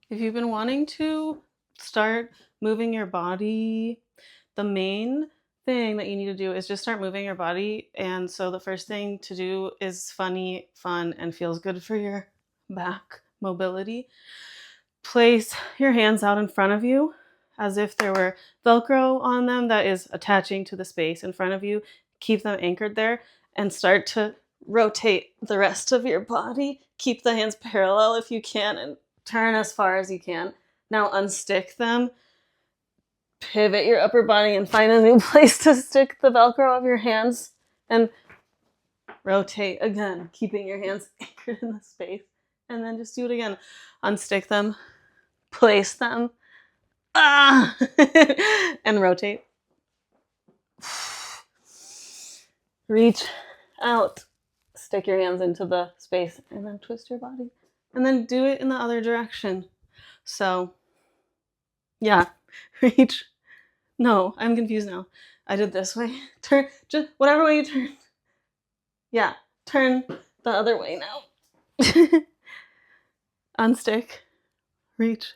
If you've been wanting to start moving your body, the main thing that you need to do is just start moving your body. And so the first thing to do is funny, fun, and feels good for your back mobility. Place your hands out in front of you as if there were Velcro on them that is attaching to the space in front of you. Keep them anchored there and start to rotate the rest of your body. Keep the hands parallel if you can and turn as far as you can. Now unstick them. Pivot your upper body and find a new place to stick the Velcro of your hands and rotate again, keeping your hands anchored in the space. And then just do it again. Unstick them, place them, and rotate. Reach out, stick your hands into the space, and then twist your body. And then do it in the other direction. So, yeah, reach. No, I'm confused now. I did this way. Turn, just whatever way you turn. Yeah, turn the other way now. Unstick, reach,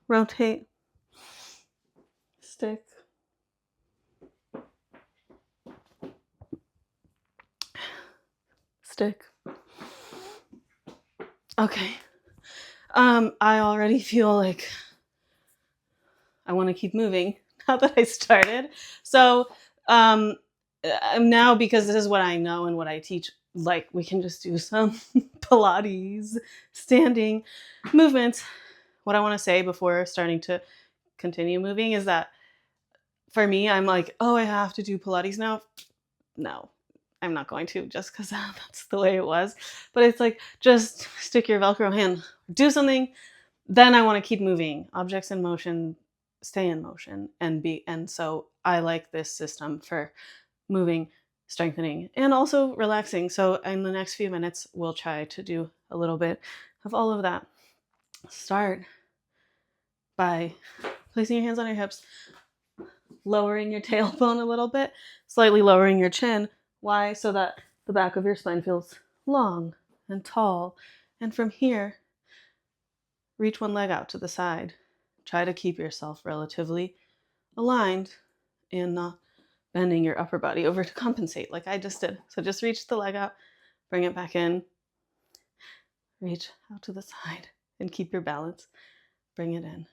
rotate, stick, stick. Okay. I already feel like I want to keep moving now that I started. So now, because this is what I know and what I teach, like we can just do some Pilates standing movements. What I want to say before starting to continue moving is that for me, I'm like, oh, I have to do Pilates now. No, I'm not going to just because that's the way it was. But it's like, just stick your Velcro hand, do something. Then I want to keep moving. Objects in motion stay in motion and so I like this system for moving, strengthening, and also relaxing. So in the next few minutes, we'll try to do a little bit of all of that. Start by placing your hands on your hips, lowering your tailbone a little bit, slightly lowering your chin. Why? So that the back of your spine feels long and tall. And from here, reach one leg out to the side. Try to keep yourself relatively aligned and not bending your upper body over to compensate like I just did. So just reach the leg out, bring it back in, reach out to the side, and keep your balance. Bring it in.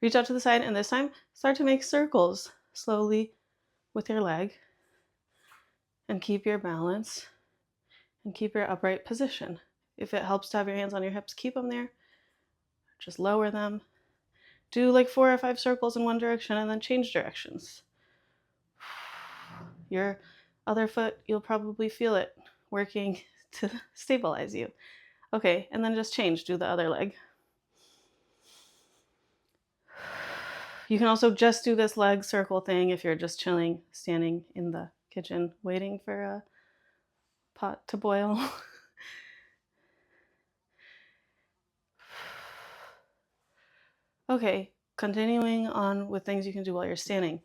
Reach out to the side, and this time start to make circles slowly with your leg, and keep your balance, and keep your upright position. If it helps to have your hands on your hips, keep them there. Just lower them. Do like 4 or 5 circles in one direction, and then change directions. Your other foot, you'll probably feel it working to stabilize you. Okay, and then just change. Do the other leg. You can also just do this leg circle thing if you're just chilling, standing in the kitchen, waiting for a pot to boil. Okay, continuing on with things you can do while you're standing.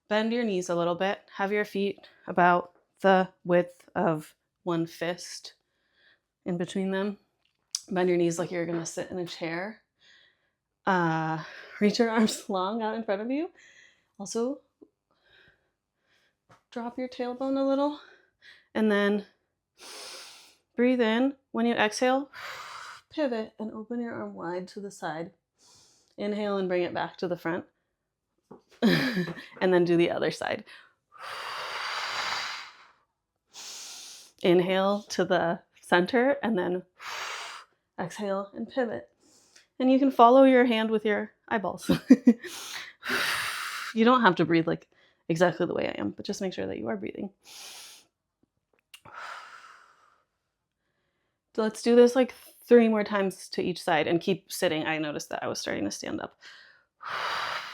Bend your knees a little bit. Have your feet about the width of one fist in between them. Bend your knees like you're going to sit in a chair. Reach your arms long out in front of you. Also, drop your tailbone a little. And then breathe in. When you exhale, pivot and open your arm wide to the side. Inhale and bring it back to the front. And then do the other side. Inhale to the center and then exhale and pivot. And you can follow your hand with your eyeballs. You don't have to breathe like exactly the way I am, but just make sure that you are breathing. So let's do this like 3 more times to each side and keep sitting. I noticed that I was starting to stand up.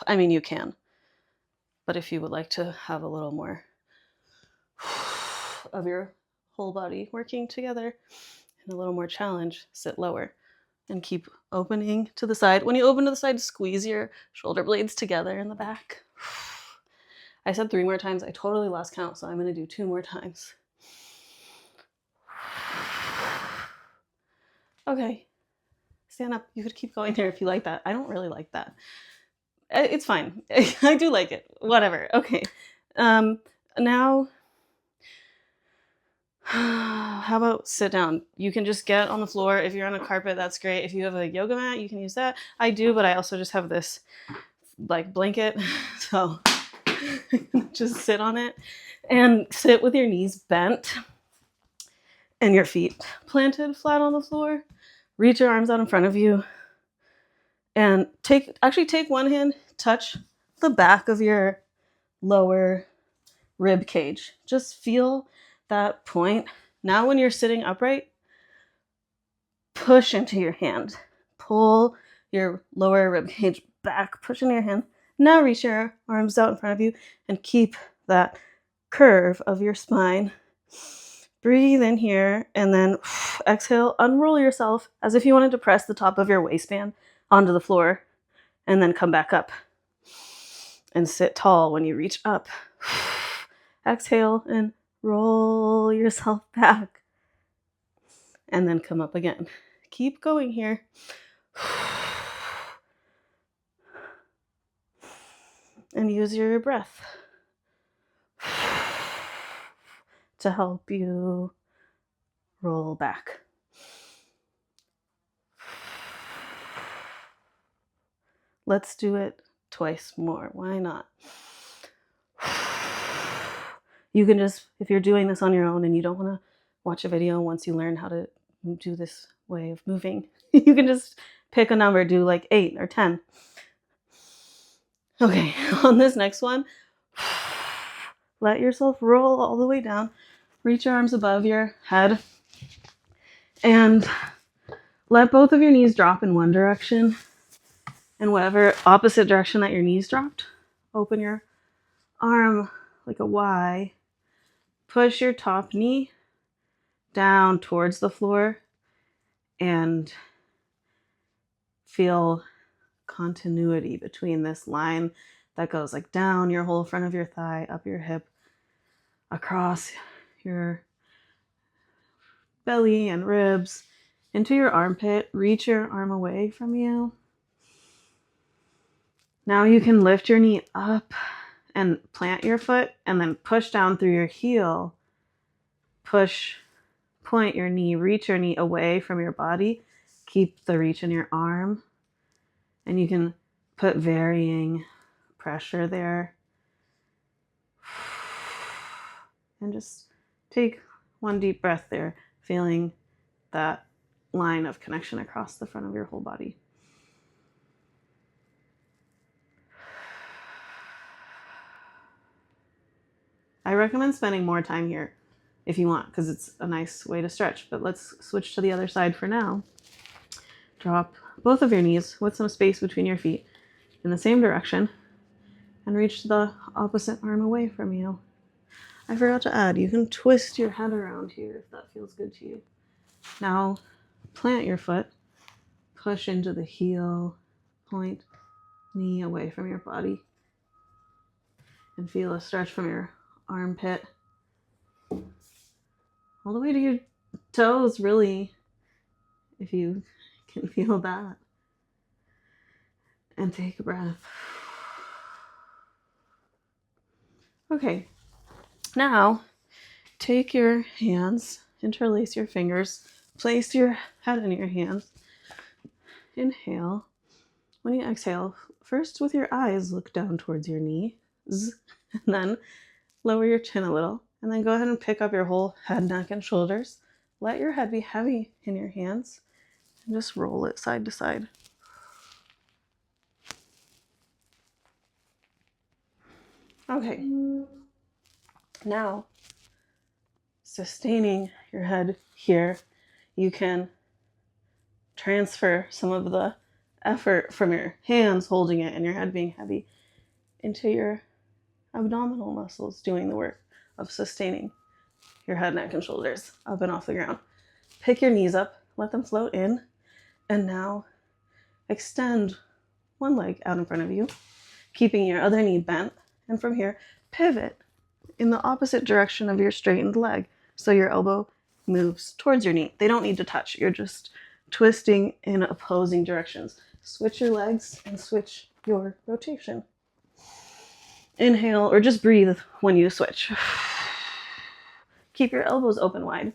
I mean, you can, but if you would like to have a little more of your whole body working together and a little more challenge, sit lower and keep opening to the side. When you open to the side, squeeze your shoulder blades together in the back. I said 3 more times. I totally lost count, so I'm going to do 2 more times. Okay. Stand up. You could keep going there if you like that. I don't really like that. It's fine. I do like it. Whatever. Okay. Now, how about sit down? You can just get on the floor. If you're on a carpet, that's great. If you have a yoga mat, you can use that. I do, but I also just have this like blanket. So just sit on it and sit with your knees bent and your feet planted flat on the floor. Reach your arms out in front of you and take one hand, touch the back of your lower rib cage. Just feel that point. Now when you're sitting upright, push into your hand. Pull your lower rib cage back, push into your hand. Now reach your arms out in front of you and keep that curve of your spine. Breathe in here and then exhale, unroll yourself as if you wanted to press the top of your waistband onto the floor and then come back up and sit tall when you reach up. Exhale and roll yourself back and then come up again. Keep going here. And use your breath to help you roll back. Let's do it twice more. Why not? You can just, if you're doing this on your own and you don't want to watch a video once you learn how to do this way of moving, you can just pick a number, do like 8 or 10. Okay, on this next one, let yourself roll all the way down. Reach your arms above your head and let both of your knees drop in one direction. And whatever opposite direction that your knees dropped, open your arm like a Y. Push your top knee down towards the floor and feel continuity between this line that goes like down your whole front of your thigh, up your hip, across your belly and ribs, into your armpit. Reach your arm away from you. Now you can lift your knee up and plant your foot and then push down through your heel. Point your knee, reach your knee away from your body. Keep the reach in your arm. And you can put varying pressure there. And just take one deep breath there, feeling that line of connection across the front of your whole body. I recommend spending more time here if you want, because it's a nice way to stretch. But let's switch to the other side for now. Drop both of your knees with some space between your feet in the same direction and reach the opposite arm away from you. I forgot to add, you can twist your head around here if that feels good to you. Now plant your foot, push into the heel, point knee away from your body, and feel a stretch from your armpit all the way to your toes, really, if you can feel that. And take a breath. Okay, now take your hands, interlace your fingers, place your head in your hands. Inhale. When you exhale, first with your eyes, look down towards your knees, and then lower your chin a little, and then go ahead and pick up your whole head, neck, and shoulders. Let your head be heavy in your hands, and just roll it side to side. Okay. Now, sustaining your head here, you can transfer some of the effort from your hands holding it and your head being heavy into your abdominal muscles doing the work of sustaining your head, neck, and shoulders up and off the ground. Pick your knees up, let them float in, and now extend one leg out in front of you, keeping your other knee bent, and from here, pivot in the opposite direction of your straightened leg so your elbow moves towards your knee. They don't need to touch. You're just twisting in opposing directions. Switch your legs and switch your rotation. Inhale, or just breathe when you switch. Keep your elbows open wide.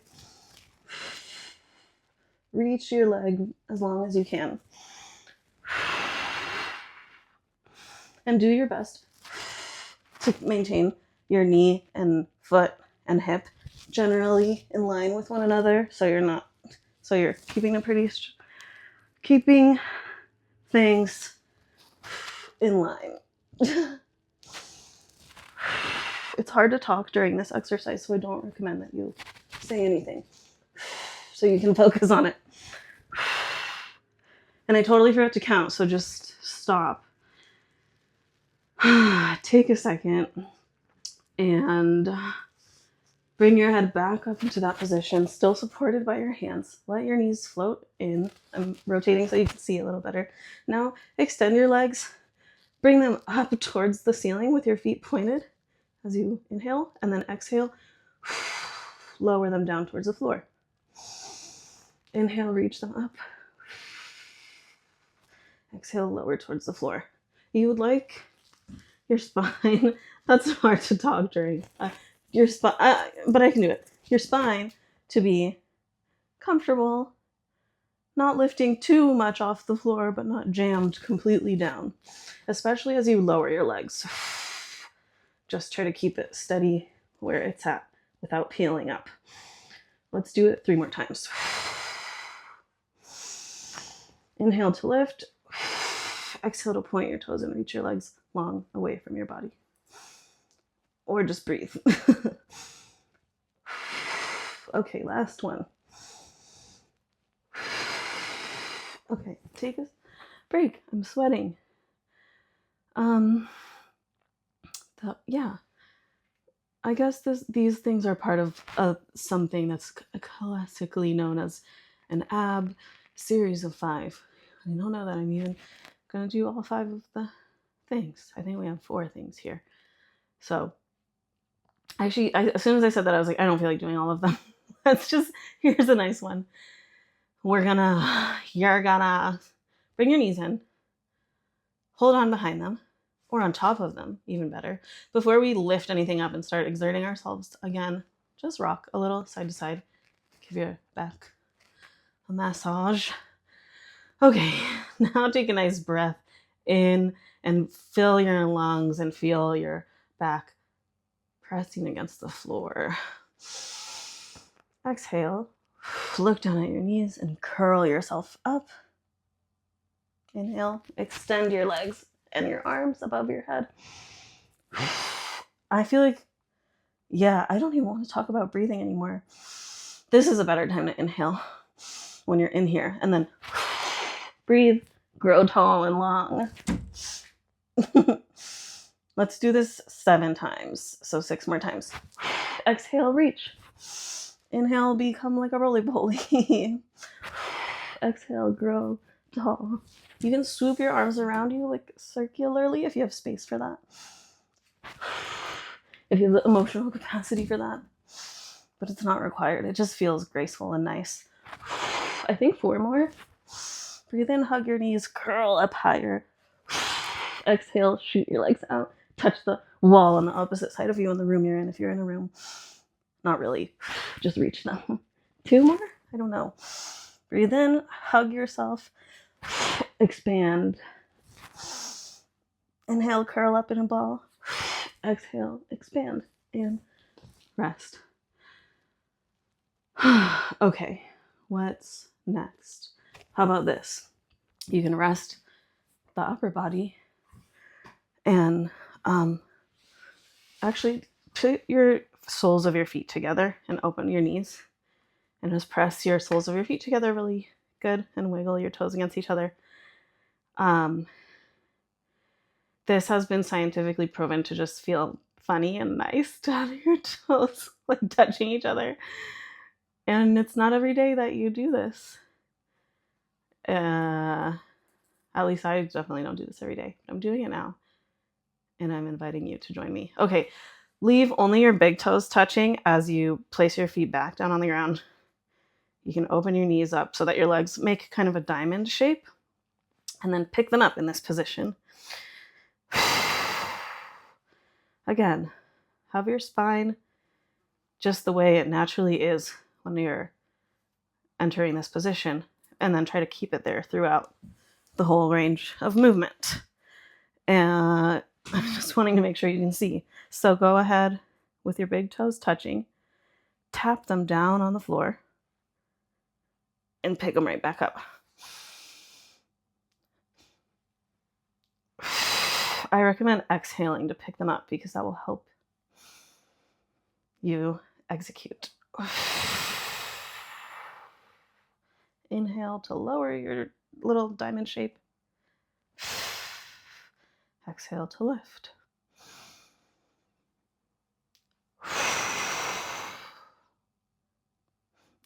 Reach your leg as long as you can. And do your best to maintain your knee and foot and hip generally in line with one another, so you're keeping things in line. It's hard to talk during this exercise, so I don't recommend that you say anything, so you can focus on it. And I totally forgot to count, so just stop. Take a second and bring your head back up into that position, still supported by your hands. Let your knees float in. I'm rotating so you can see a little better. Now extend your legs. Bring them up towards the ceiling with your feet pointed as you inhale, and then exhale. Lower them down towards the floor. Inhale, reach them up. Exhale, lower towards the floor. You would like your spine, that's hard to talk during, your spine, but I can do it. Your spine to be comfortable, not lifting too much off the floor, but not jammed completely down, especially as you lower your legs. Just try to keep it steady where it's at without peeling up. Let's do it 3 more times. Inhale to lift. Exhale to point your toes and reach your legs long away from your body. Or just breathe. Okay, last one. Okay, take a break. I'm sweating. Yeah. I guess these things are part of something that's classically known as an AB series of 5. I don't know that I'm even going to do all 5 of the things. I think we have 4 things here. So actually, as soon as I said that, I was like, I don't feel like doing all of them. Here's a nice one. You're gonna bring your knees in, hold on behind them, or on top of them, even better. Before we lift anything up and start exerting ourselves again, just rock a little side to side. Give your back a massage. Okay, now take a nice breath in and fill your lungs and feel your back pressing against the floor. Exhale, look down at your knees and curl yourself up. Inhale, extend your legs and your arms above your head. I feel like, I don't even want to talk about breathing anymore. This is a better time to inhale when you're in here, and then breathe, grow tall and long. Let's do this 7 times, so 6 more times. Exhale, reach. Inhale, become like a roly-poly. Exhale, grow tall. You can swoop your arms around you like circularly if you have space for that. If you have the emotional capacity for that. But it's not required. It just feels graceful and nice. I think 4 more. Breathe in, hug your knees, curl up higher. Exhale, shoot your legs out. Touch the wall on the opposite side of you in the room you're in, if you're in a room. Not really. Just reach them. 2 more? I don't know. Breathe in, hug yourself, expand. Inhale, curl up in a ball. Exhale, expand, and rest. Okay, what's next? How about this? You can rest the upper body and actually put your soles of your feet together and open your knees and just press your soles of your feet together really good and wiggle your toes against each other. This has been scientifically proven to just feel funny and nice to have your toes like touching each other. And it's not every day that you do this. At least I definitely don't do this every day. I'm doing it now. And I'm inviting you to join me. Okay, leave only your big toes touching as you place your feet back down on the ground. You can open your knees up so that your legs make kind of a diamond shape, and then pick them up in this position. Again, have your spine just the way it naturally is when you're entering this position, and then try to keep it there throughout the whole range of movement. And I'm just wanting to make sure you can see. So go ahead with your big toes touching, tap them down on the floor, and pick them right back up. I recommend exhaling to pick them up because that will help you execute. Inhale to lower your little diamond shape. Exhale to lift.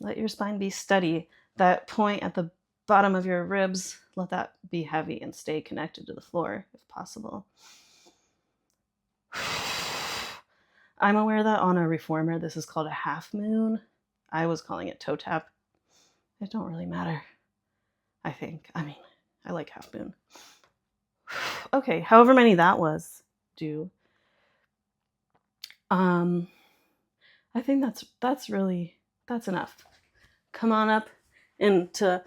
Let your spine be steady. That point at the bottom of your ribs, let that be heavy and stay connected to the floor if possible. I'm aware that on a reformer, this is called a half moon. I was calling it toe tap. It don't really matter, I think. I mean, I like half moon. Okay, however many that was, do. I think that's enough. Come on up into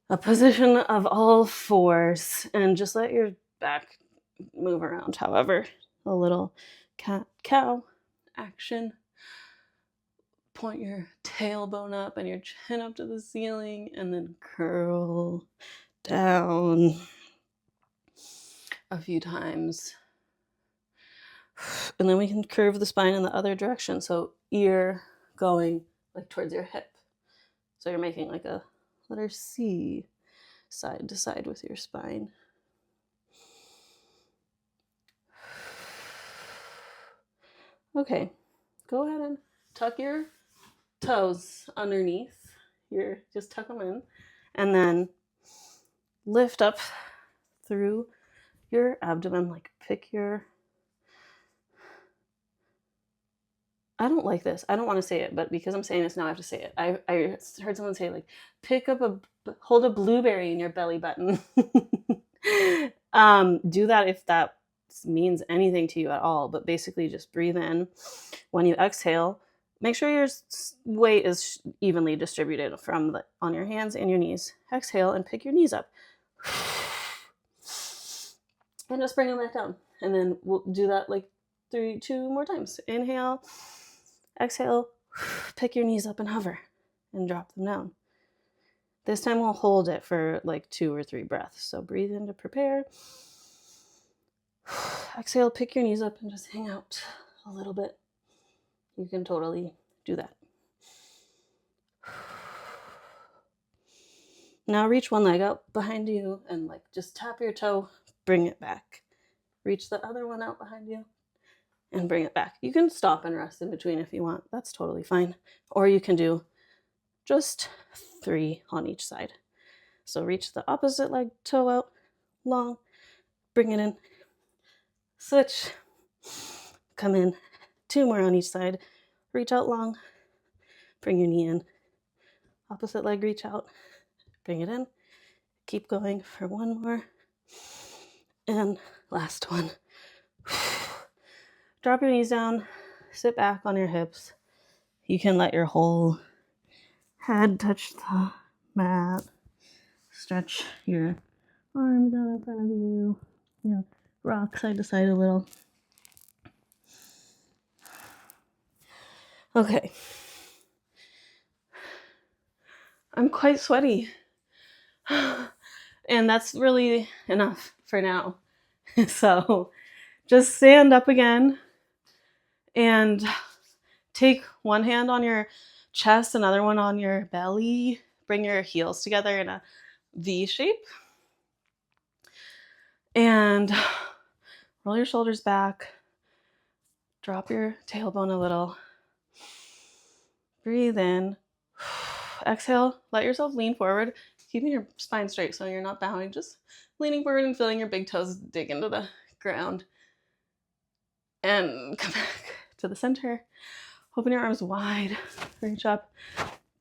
a position of all fours and just let your back move around. However, a little cat-cow action. Point your tailbone up and your chin up to the ceiling, and then curl down a few times. And then we can curve the spine in the other direction. So ear going like towards your hip. So you're making like a letter C side to side with your spine. Okay, go ahead and tuck your toes underneath. Just tuck them in. And then lift up through your abdomen, like pick your... I don't like this. I don't want to say it, but because I'm saying this now, I have to say it. I heard someone say, like, hold a blueberry in your belly button. Do that if that means anything to you at all, but basically just breathe in. When you exhale, make sure your weight is evenly distributed on your hands and your knees. Exhale and pick your knees up. And just bring them back down. And then we'll do that like 2 more times. Inhale, exhale, pick your knees up and hover and drop them down. This time we'll hold it for like 2 or 3 breaths. So breathe in to prepare. Exhale, pick your knees up and just hang out a little bit. You can totally do that. Now reach one leg out behind you and like just tap your toe, bring it back. Reach the other one out behind you and bring it back. You can stop and rest in between if you want. That's totally fine. Or you can do just 3 on each side. So reach the opposite leg, toe out, long, bring it in, switch, come in, 2 more on each side, reach out long, bring your knee in, opposite leg, reach out, bring it in, keep going for 1 more, and last one. Drop your knees down, sit back on your hips. You can let your whole head touch the mat. Stretch your arms out in front of you. Rock side to side a little. Okay. I'm quite sweaty. And that's really enough for now. So just stand up again and take one hand on your chest, another one on your belly. Bring your heels together in a V shape. And roll your shoulders back. Drop your tailbone a little. Breathe in. Exhale. Let yourself lean forward, keeping your spine straight so you're not bowing. Just leaning forward and feeling your big toes dig into the ground. And come back to the center. Open your arms wide. Reach up.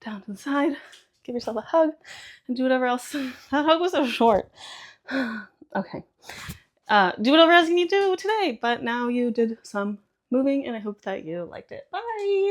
down to the side, give yourself a hug, and do whatever else. That hug was so short. Okay. Do whatever else you need to do today, but now you did some moving, and I hope that you liked it. Bye!